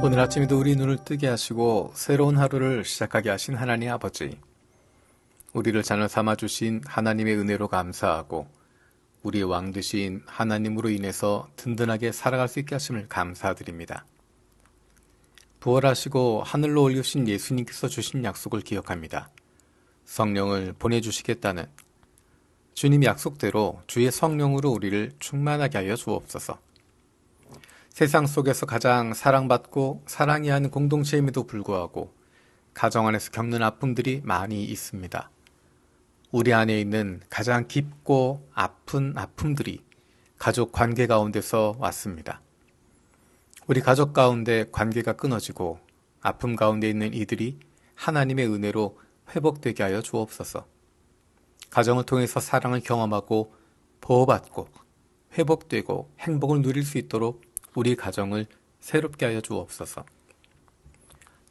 오늘 아침에도 우리 눈을 뜨게 하시고 새로운 하루를 시작하게 하신 하나님 아버지, 우리를 자녀 삼아주신 하나님의 은혜로 감사하고 우리의 왕 되신 하나님으로 인해서 든든하게 살아갈 수 있게 하심을 감사드립니다. 부활하시고 하늘로 올리신 예수님께서 주신 약속을 기억합니다. 성령을 보내주시겠다는 주님 약속대로 주의 성령으로 우리를 충만하게 하여 주옵소서. 세상 속에서 가장 사랑받고 사랑해야 하는 공동체임에도 불구하고 가정 안에서 겪는 아픔들이 많이 있습니다. 우리 안에 있는 가장 깊고 아픈 아픔들이 가족 관계 가운데서 왔습니다. 우리 가족 가운데 관계가 끊어지고 아픔 가운데 있는 이들이 하나님의 은혜로 회복되게 하여 주옵소서. 가정을 통해서 사랑을 경험하고 보호받고 회복되고 행복을 누릴 수 있도록 우리 가정을 새롭게 하여 주옵소서.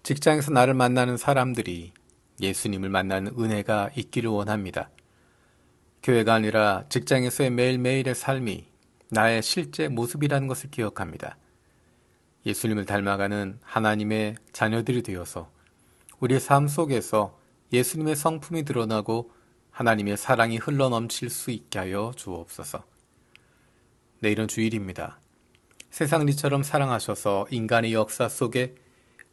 직장에서 나를 만나는 사람들이 예수님을 만나는 은혜가 있기를 원합니다. 교회가 아니라 직장에서의 매일매일의 삶이 나의 실제 모습이라는 것을 기억합니다. 예수님을 닮아가는 하나님의 자녀들이 되어서 우리의 삶 속에서 예수님의 성품이 드러나고 하나님의 사랑이 흘러넘칠 수 있게 하여 주옵소서. 내일은 주일입니다. 세상 이처럼 사랑하셔서 인간의 역사 속에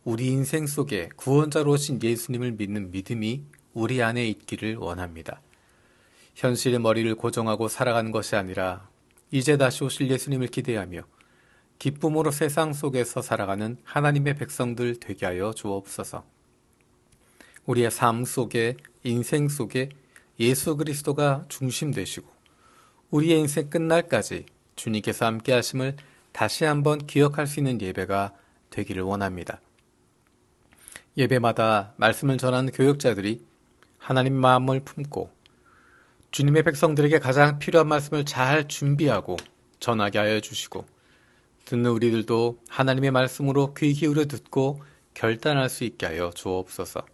우리 인생 속에 구원자로 오신 예수님을 믿는 믿음이 우리 안에 있기를 원합니다. 현실의 머리를 고정하고 살아가는 것이 아니라 이제 다시 오실 예수님을 기대하며 기쁨으로 세상 속에서 살아가는 하나님의 백성들 되게 하여 주옵소서. 우리의 삶 속에 인생 속에 예수 그리스도가 중심 되시고 우리의 인생 끝날까지 주님께서 함께 하심을 다시 한번 기억할 수 있는 예배가 되기를 원합니다. 예배마다 말씀을 전하는 교역자들이 하나님 마음을 품고 주님의 백성들에게 가장 필요한 말씀을 잘 준비하고 전하게 하여 주시고 듣는 우리들도 하나님의 말씀으로 귀 기울여 듣고 결단할 수 있게 하여 주옵소서.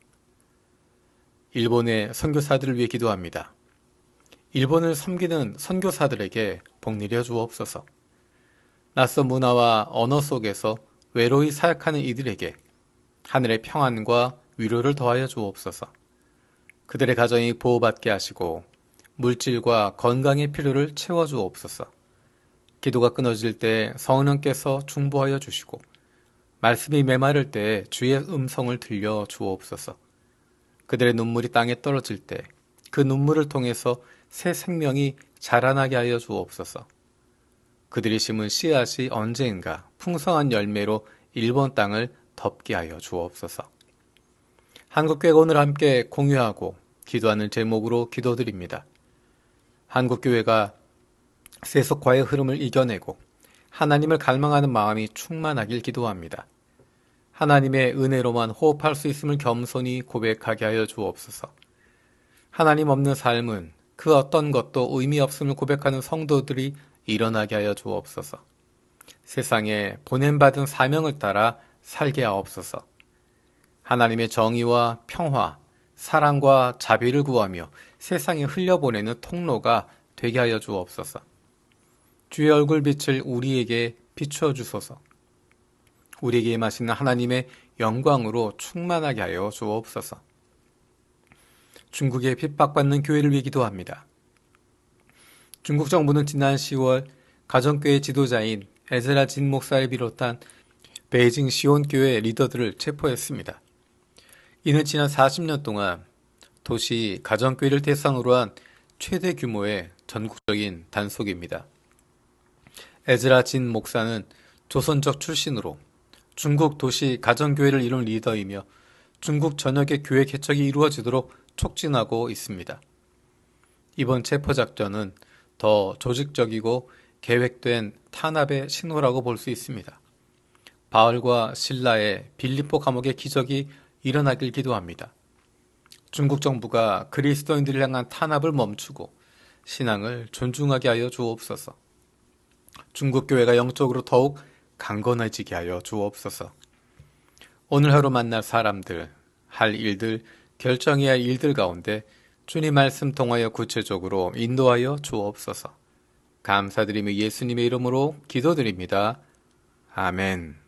일본의 선교사들을 위해 기도합니다. 일본을 섬기는 선교사들에게 복 내려 주옵소서. 낯선 문화와 언어 속에서 외로이 사역하는 이들에게 하늘의 평안과 위로를 더하여 주옵소서. 그들의 가정이 보호받게 하시고 물질과 건강의 필요를 채워주옵소서. 기도가 끊어질 때 성령께서 중보하여 주시고 말씀이 메마를 때 주의 음성을 들려 주옵소서. 그들의 눈물이 땅에 떨어질 때 그 눈물을 통해서 새 생명이 자라나게 하여 주옵소서. 그들이 심은 씨앗이 언젠가 풍성한 열매로 일본 땅을 덮게 하여 주옵소서. 한국교회가 오늘 함께 공유하고 기도하는 제목으로 기도드립니다. 한국교회가 세속화의 흐름을 이겨내고 하나님을 갈망하는 마음이 충만하길 기도합니다. 하나님의 은혜로만 호흡할 수 있음을 겸손히 고백하게 하여 주옵소서. 하나님 없는 삶은 그 어떤 것도 의미 없음을 고백하는 성도들이 일어나게 하여 주옵소서. 세상에 보냄받은 사명을 따라 살게 하옵소서. 하나님의 정의와 평화, 사랑과 자비를 구하며 세상에 흘려보내는 통로가 되게 하여 주옵소서. 주의 얼굴빛을 우리에게 비추어 주소서. 우리에게 임하시는 하나님의 영광으로 충만하게 하여 주옵소서. 중국에 핍박받는 교회를 위해 기도합니다. 중국 정부는 지난 10월 가정교회 지도자인 에즈라 진 목사를 비롯한 베이징 시온교회 리더들을 체포했습니다. 이는 지난 40년 동안 도시 가정교회를 대상으로 한 최대 규모의 전국적인 단속입니다. 에즈라 진 목사는 조선족 출신으로 중국 도시 가정교회를 이룬 리더이며 중국 전역의 교회 개척이 이루어지도록 촉진하고 있습니다. 이번 체포작전은 더 조직적이고 계획된 탄압의 신호라고 볼 수 있습니다. 바울과 실라의 빌립보 감옥의 기적이 일어나길 기도합니다. 중국 정부가 그리스도인들을 향한 탄압을 멈추고 신앙을 존중하게 하여 주옵소서. 중국 교회가 영적으로 더욱 강건해지게 하여 주옵소서. 오늘 하루 만날 사람들, 할 일들, 결정해야 할 일들 가운데 주님 말씀 통하여 구체적으로 인도하여 주옵소서. 감사드리며 예수님의 이름으로 기도드립니다. 아멘.